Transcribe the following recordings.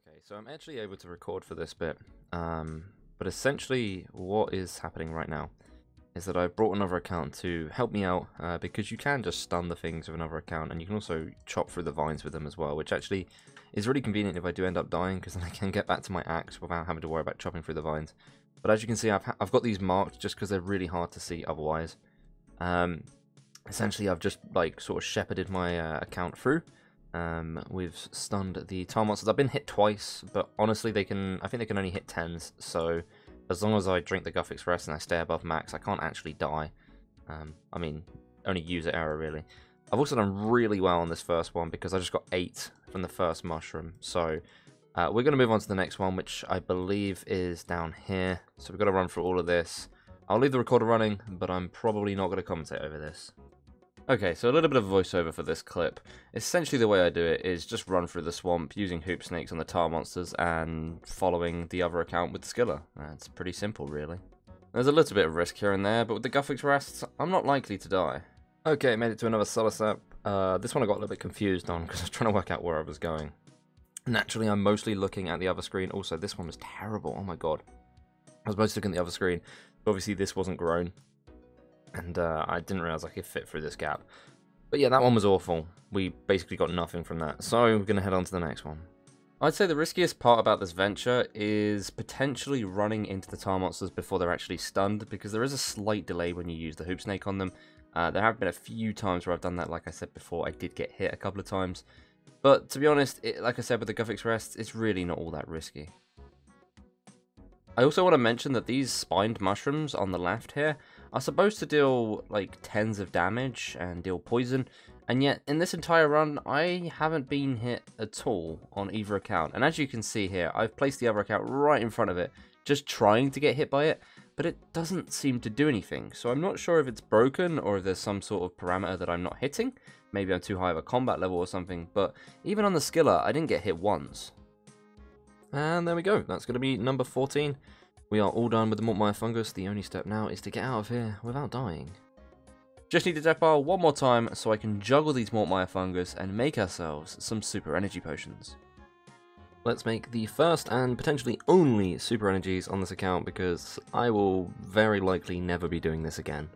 Okay, so I'm actually able to record for this bit, but essentially what is happening right now is that I've brought another account to help me out, because you can just stun the things with another account, and you can also chop through the vines with them as well, which actually is really convenient if I do end up dying, because then I can get back to my axe without having to worry about chopping through the vines. But as you can see, I've got these marked just because they're really hard to see otherwise. Essentially, I've just like sort of shepherded my account through. We've stunned the tar monsters. I've been hit twice, but honestly, I think they can only hit 10s, so as long as I drink the Guthix Rest and I stay above max, I can't actually die. I mean, only user error, really. I've also done really well on this first one because I just got 8 from the first mushroom, so we're going to move on to the next one, which I believe is down here. So we've got to run through all of this. I'll leave the recorder running, but I'm probably not going to commentate over this. Okay, so a little bit of voiceover for this clip. Essentially the way I do it is just run through the swamp using hoop snakes on the tar monsters and following the other account with the skiller. It's pretty simple, really. There's a little bit of risk here and there, but with the Guthix Rests, I'm not likely to die. Okay, made it to another Sulisap. This one I got a little bit confused on because I was trying to work out where I was going. Naturally, I'm mostly looking at the other screen. Also, this one was terrible. Oh my god. I was mostly looking at the other screen, but obviously this wasn't grown. And I didn't realise I could fit through this gap. But yeah, that one was awful. We basically got nothing from that. So we're going to head on to the next one. I'd say the riskiest part about this venture is potentially running into the tar monsters before they're actually stunned, because there is a slight delay when you use the hoop snake on them. There have been a few times where I've done that. Like I said before, I did get hit a couple of times. But to be honest, like I said with the Guthix Rests, it's really not all that risky. I also want to mention that these spined mushrooms on the left here are supposed to deal like 10s of damage and deal poison, and yet in this entire run I haven't been hit at all on either account. And as you can see here, I've placed the other account right in front of it, just trying to get hit by it, but it doesn't seem to do anything. So I'm not sure if it's broken or if there's some sort of parameter that I'm not hitting. Maybe I'm too high of a combat level or something, but even on the skiller I didn't get hit once. And there we go, that's going to be number 14. We are all done with the Mortmire Fungus. The only step now is to get out of here without dying. Just need to death bar one more time so I can juggle these Mortmire Fungus and make ourselves some super energy potions. Let's make the first and potentially only super energies on this account, because I will very likely never be doing this again.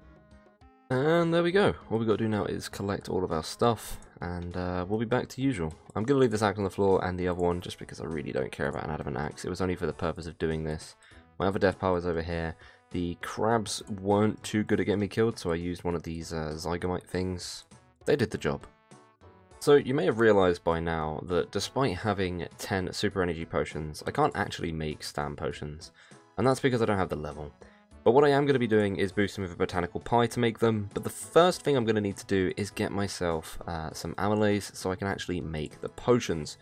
And there we go. What we've got to do now is collect all of our stuff, and we'll be back to usual. I'm going to leave this axe on the floor and the other one just because I really don't care about an adamant axe. It was only for the purpose of doing this. My other death power is over here. The crabs weren't too good at getting me killed, so I used one of these Zygamite things. They did the job. So you may have realised by now that despite having 10 super energy potions, I can't actually make stam potions, and that's because I don't have the level. But what I am going to be doing is boosting with a botanical pie to make them, but the first thing I'm going to need to do is get myself some amylase so I can actually make the potions.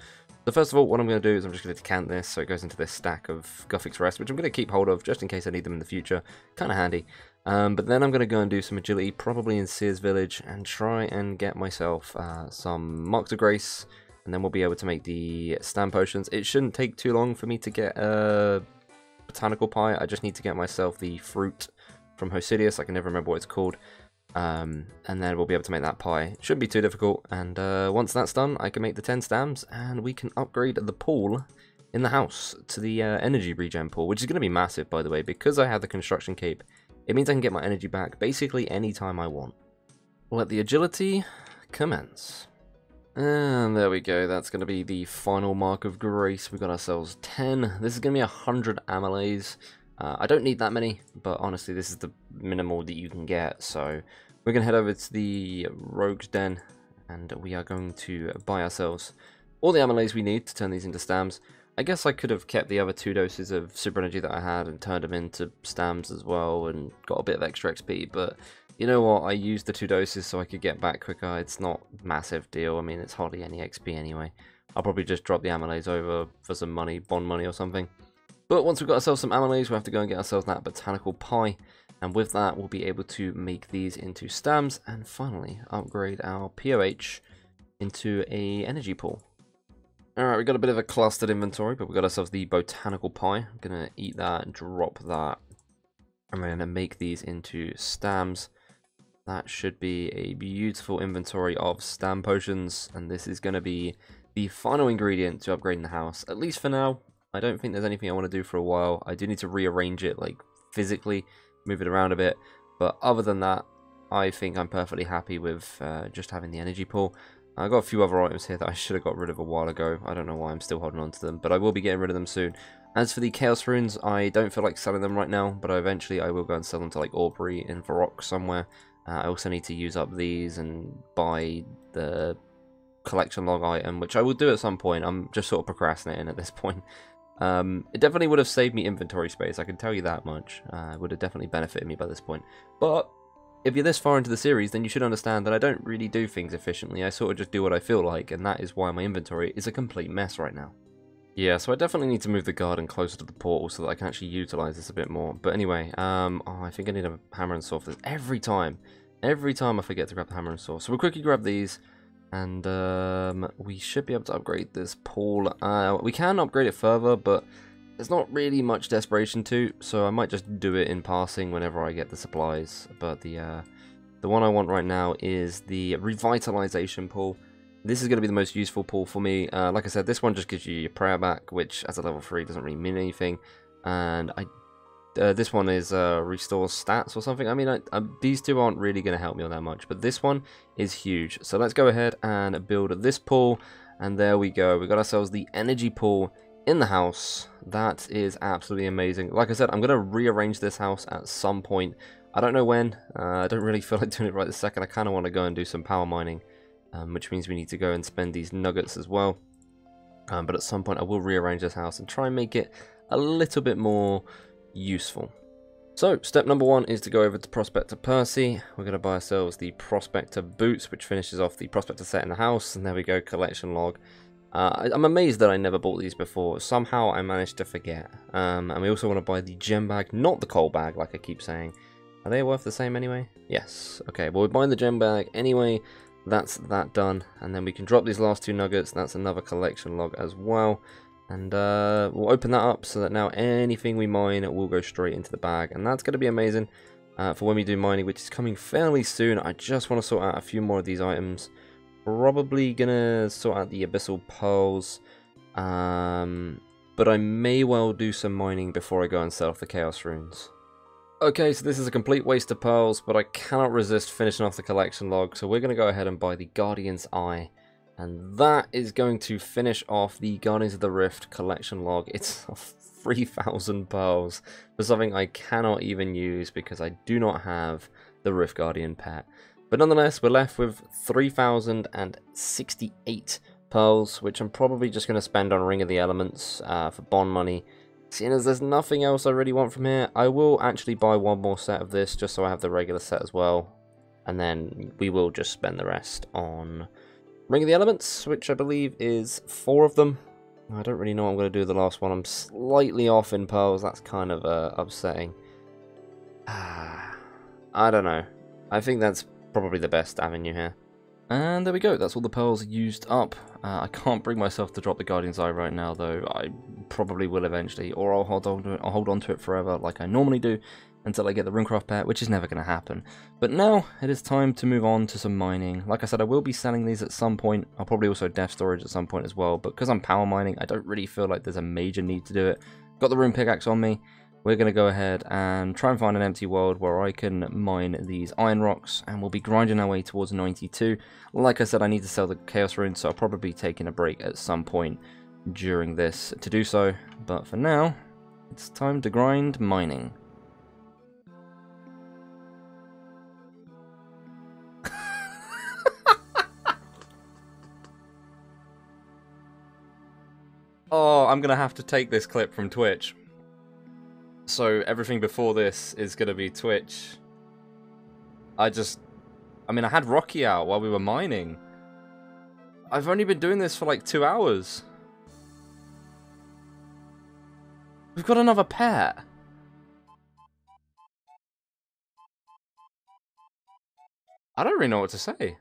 So first of all, what I'm going to do is I'm just going to decant this so it goes into this stack of Guthix Rest, which I'm going to keep hold of just in case I need them in the future. Kind of handy. But then I'm going to go and do some agility, probably in Seer's Village, and try and get myself some Marks of Grace, and then we'll be able to make the stam potions. It shouldn't take too long for me to get a botanical pie. I just need to get myself the fruit from Hosidius. I can never remember what it's called. And then we'll be able to make that pie. It shouldn't be too difficult, and once that's done I can make the 10 stams and we can upgrade the pool in the house to the energy regen pool, which is going to be massive, by the way, because I have the construction cape. It means I can get my energy back basically anytime I want. Let the agility commence. And there we go, that's going to be the final mark of grace. We've got ourselves 10. This is going to be 100 amylase. I don't need that many, but honestly this is the minimal that you can get, so we're going to head over to the Rogue's Den, and we are going to buy ourselves all the amylase we need to turn these into stams. I guess I could have kept the other 2 doses of super energy that I had and turned them into stams as well and got a bit of extra XP, but you know what, I used the 2 doses so I could get back quicker. It's not a massive deal. I mean, it's hardly any XP anyway. I'll probably just drop the amylase over for some money, bond money or something. But once we've got ourselves some amylase, we'll have to go and get ourselves that botanical pie, and with that we'll be able to make these into stams and finally upgrade our POH into a energy pool. Alright, we've got a bit of a clustered inventory, but we've got ourselves the botanical pie. I'm going to eat that and drop that, and we're going to make these into stams. That should be a beautiful inventory of stam potions, and this is going to be the final ingredient to upgrading the house, at least for now. I don't think there's anything I want to do for a while. I do need to rearrange it, like, physically, move it around a bit. But other than that, I think I'm perfectly happy with just having the energy pool. I've got a few other items here that I should have got rid of a while ago. I don't know why I'm still holding on to them, but I will be getting rid of them soon. As for the Chaos Runes, I don't feel like selling them right now, but eventually I will go and sell them to like Aubrey and Varrock somewhere. I also need to use up these and buy the collection log item, which I will do at some point. I'm just sort of procrastinating at this point. It definitely would have saved me inventory space, I can tell you that much. It would have definitely benefited me by this point. But if you're this far into the series, then you should understand that I don't really do things efficiently. I sort of just do what I feel like, and that is why my inventory is a complete mess right now. Yeah, so I definitely need to move the garden closer to the portal so that I can actually utilize this a bit more. But anyway, I think I need a hammer and saw for this every time. Every time I forget to grab the hammer and saw. So we'll quickly grab these, and we should be able to upgrade this pool. We can upgrade it further, but there's not really much desperation to, so I might just do it in passing whenever I get the supplies. But the one I want right now is the revitalization pool. This is going to be the most useful pool for me. Like I said, this one just gives you your prayer back, which as a level 3 doesn't really mean anything. And this one is restores stats or something. I mean, these two aren't really going to help me all that much, but this one is huge. So let's go ahead and build this pool, and there we go. We got ourselves the energy pool in the house. That is absolutely amazing. Like I said, I'm going to rearrange this house at some point. I don't know when. I don't really feel like doing it right this second. I kind of want to go and do some power mining. Which means we need to go and spend these nuggets as well. But at some point I will rearrange this house and try and make it a little bit more useful. So, step number 1 is to go over to Prospector Percy. We're going to buy ourselves the Prospector Boots, which finishes off the Prospector set in the house. And there we go, collection log. I'm amazed that I never bought these before. Somehow I managed to forget. And we also want to buy the gem bag, not the coal bag, like I keep saying. Are they worth the same anyway? Yes. Okay, well we're buying the gem bag anyway. That's that done, and then we can drop these last 2 nuggets. That's another collection log as well, and we'll open that up so that now anything we mine will go straight into the bag, and that's going to be amazing for when we do mining, which is coming fairly soon. I just want to sort out a few more of these items. Probably gonna sort out the abyssal pearls, but I may well do some mining before I go and set off the chaos runes. Okay, so this is a complete waste of pearls, but I cannot resist finishing off the collection log, so we're going to go ahead and buy the Guardian's Eye, and that is going to finish off the Guardians of the Rift collection log. It's 3,000 pearls for something I cannot even use because I do not have the Rift Guardian pet. But nonetheless, we're left with 3,068 pearls, which I'm probably just going to spend on Ring of the Elements for bond money. Seeing as there's nothing else I really want from here, I will actually buy one more set of this just so I have the regular set as well. And then we will just spend the rest on Ring of the Elements, which I believe is 4 of them. I don't really know what I'm going to do with the last one. I'm slightly off in pearls. That's kind of upsetting. I don't know. I think that's probably the best avenue here. And there we go, that's all the pearls used up. I can't bring myself to drop the Guardian's Eye right now, though. I probably will eventually, or I'll hold on to it forever like I normally do until I get the Runecraft pet, which is never going to happen. But now it is time to move on to some mining. Like I said, I will be selling these at some point. I'll probably also def storage at some point as well, but because I'm power mining, I don't really feel like there's a major need to do it. Got the rune pickaxe on me. We're going to go ahead and try and find an empty world where I can mine these iron rocks, and we'll be grinding our way towards 92. Like I said, I need to sell the chaos runes, so I'll probably be taking a break at some point during this to do so. But for now, it's time to grind mining. Oh, I'm going to have to take this clip from Twitch. So everything before this is going to be Twitch. I mean, I had Rocky out while we were mining. I've only been doing this for like 2 hours. We've got another pet. I don't really know what to say.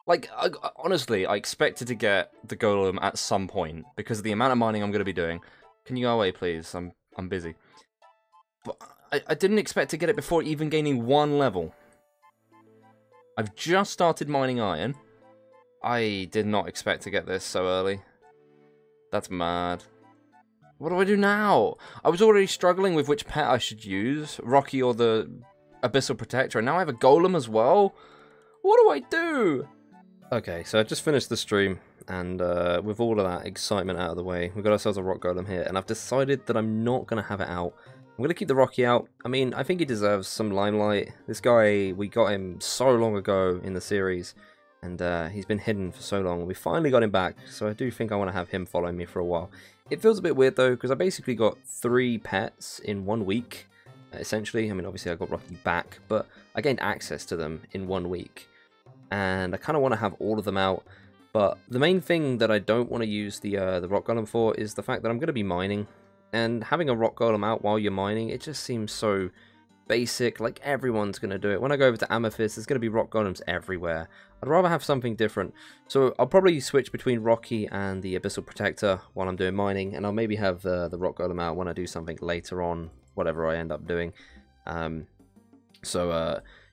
Like, honestly, I expected to get the golem at some point because of the amount of mining I'm going to be doing. Can you go away, please? I'm busy. But I didn't expect to get it before even gaining 1 level. I've just started mining iron. I did not expect to get this so early. That's mad. What do I do now? I was already struggling with which pet I should use, Rocky or the Abyssal Protector, and now I have a Golem as well? What do I do? Okay, so I just finished the stream, and with all of that excitement out of the way, we've got ourselves a Rock Golem here, and I've decided that I'm not going to have it out. I'm going to keep the Rocky out. I mean, I think he deserves some limelight. This guy, we got him so long ago in the series, and he's been hidden for so long. We finally got him back, so I do think I want to have him following me for a while. It feels a bit weird, though, because I basically got 3 pets in 1 week, essentially. I mean, obviously I got Rocky back, but I gained access to them in 1 week. And I kind of want to have all of them out. But the main thing that I don't want to use the Rock Golem for is the fact that I'm going to be mining. And having a Rock Golem out while you're mining, it just seems so basic, like everyone's going to do it. When I go over to Amethyst, there's going to be Rock Golems everywhere. I'd rather have something different. So I'll probably switch between Rocky and the Abyssal Protector while I'm doing mining, and I'll maybe have the Rock Golem out when I do something later on, whatever I end up doing.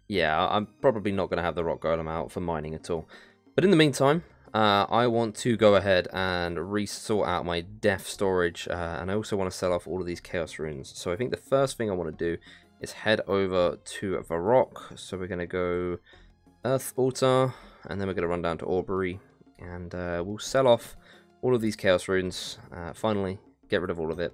Yeah, I'm probably not going to have the Rock Golem out for mining at all. But in the meantime, I want to go ahead and resort out my Death storage, and I also want to sell off all of these Chaos Runes. So I think the first thing I want to do is head over to Varrock. So we're going to go Earth Altar, and then we're going to run down to Aubrey, and we'll sell off all of these Chaos Runes, finally get rid of all of it,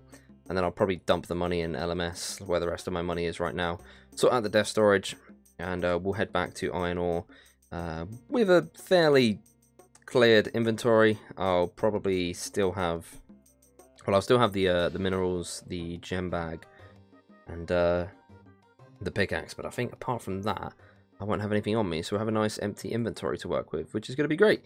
and then I'll probably dump the money in LMS, where the rest of my money is right now, sort out the Death storage, and we'll head back to Iron Ore with a fairly cleared inventory. I'll probably still have, well, I'll still have the minerals, the gem bag, and the pickaxe, but I think apart from that, I won't have anything on me, so we'll have a nice empty inventory to work with, which is going to be great.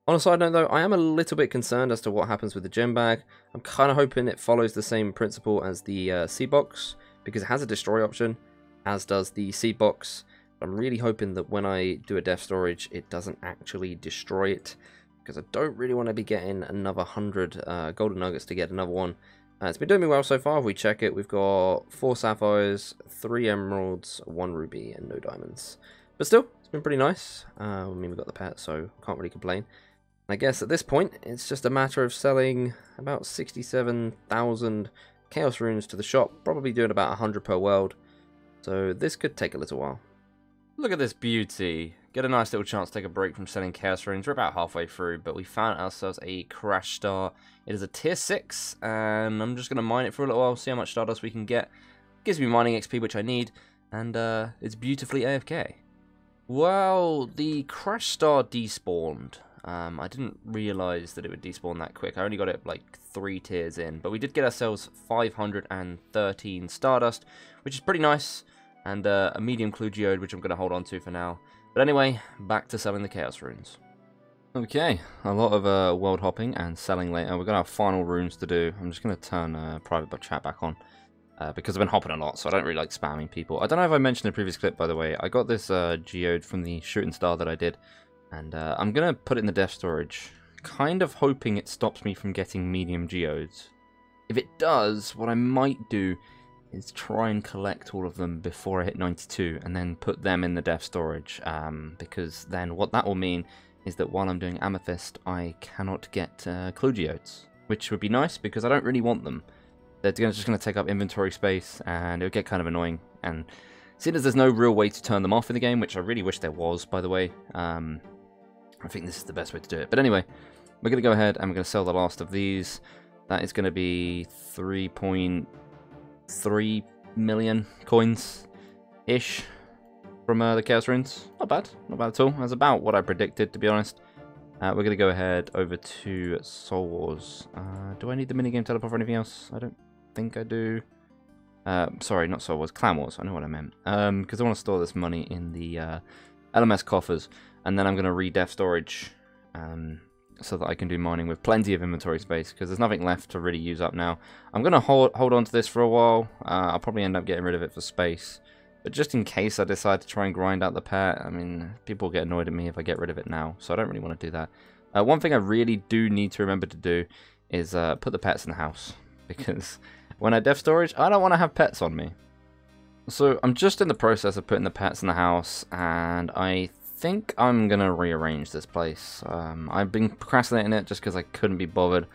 On a side note though, I am a little bit concerned as to what happens with the gem bag. I'm kind of hoping it follows the same principle as the seed box, because it has a destroy option, as does the seed box. I'm really hoping that when I do a Death storage, it doesn't actually destroy it, because I don't really want to be getting another 100 golden nuggets to get another one. It's been doing me well so far. If we check it, we've got 4 sapphires, 3 emeralds, 1 ruby, and no diamonds. But still, it's been pretty nice. I mean, we've got the pet, so can't really complain. I guess at this point, it's just a matter of selling about 67,000 Chaos Runes to the shop, probably doing about 100 per world. So this could take a little while. Look at this beauty. Get a nice little chance to take a break from selling Chaos Runes. We're about halfway through, but we found ourselves a Crash Star. It is a tier 6, and I'm just going to mine it for a little while, see how much Stardust we can get. Gives me mining XP, which I need, and it's beautifully AFK. Well, the Crash Star despawned. I didn't realise that it would despawn that quick. I only got it like 3 tiers in, but we did get ourselves 513 Stardust, which is pretty nice, and a medium Clue Geode, which I'm going to hold on to for now. But anyway, back to selling the Chaos Runes. Okay, a lot of world hopping and selling later. We're going to have final runes to do. I'm just going to turn private chat back on, because I've been hopping a lot, so I don't really like spamming people. I don't know if I mentioned in the previous clip, by the way. I got this geode from the shooting star that I did, and I'm going to put it in the Death storage, kind of hoping it stops me from getting medium geodes. If it does, what I might do is try and collect all of them before I hit 92, and then put them in the Death storage, because then what that will mean is that while I'm doing Amethyst, I cannot get Clue Geodes, which would be nice because I don't really want them. They're just going to take up inventory space, and it'll get kind of annoying. And seeing as there's no real way to turn them off in the game, which I really wish there was, by the way, I think this is the best way to do it. But anyway, we're going to go ahead and we're going to sell the last of these. That is going to be 3.3 million coins-ish from the Chaos Runes. Not bad at all. That's about what I predicted, to be honest. We're going to go ahead over to Soul Wars. Do I need the minigame teleport for anything else? I don't think I do. Sorry, not Soul Wars, Clan Wars. I know what I meant. Because I want to store this money in the LMS coffers, and then I'm going to re-Death storage so that I can do mining with plenty of inventory space, because there's nothing left to really use up now. I'm going to hold on to this for a while. I'll probably end up getting rid of it for space. But just in case I decide to try and grind out the pet, I mean, people get annoyed at me if I get rid of it now, so I don't really want to do that. One thing I really do need to remember to do is put the pets in the house, because when I Death storage, I don't want to have pets on me. So I'm just in the process of putting the pets in the house, and I think I'm going to rearrange this place. I've been procrastinating it just because I couldn't be bothered.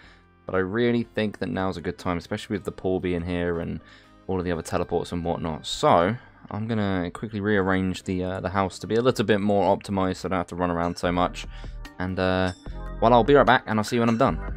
But I really think that now's a good time, especially with the pool being here and all of the other teleports and whatnot. So I'm going to quickly rearrange the house to be a little bit more optimized so I don't have to run around so much. And well, I'll be right back and I'll see you when I'm done.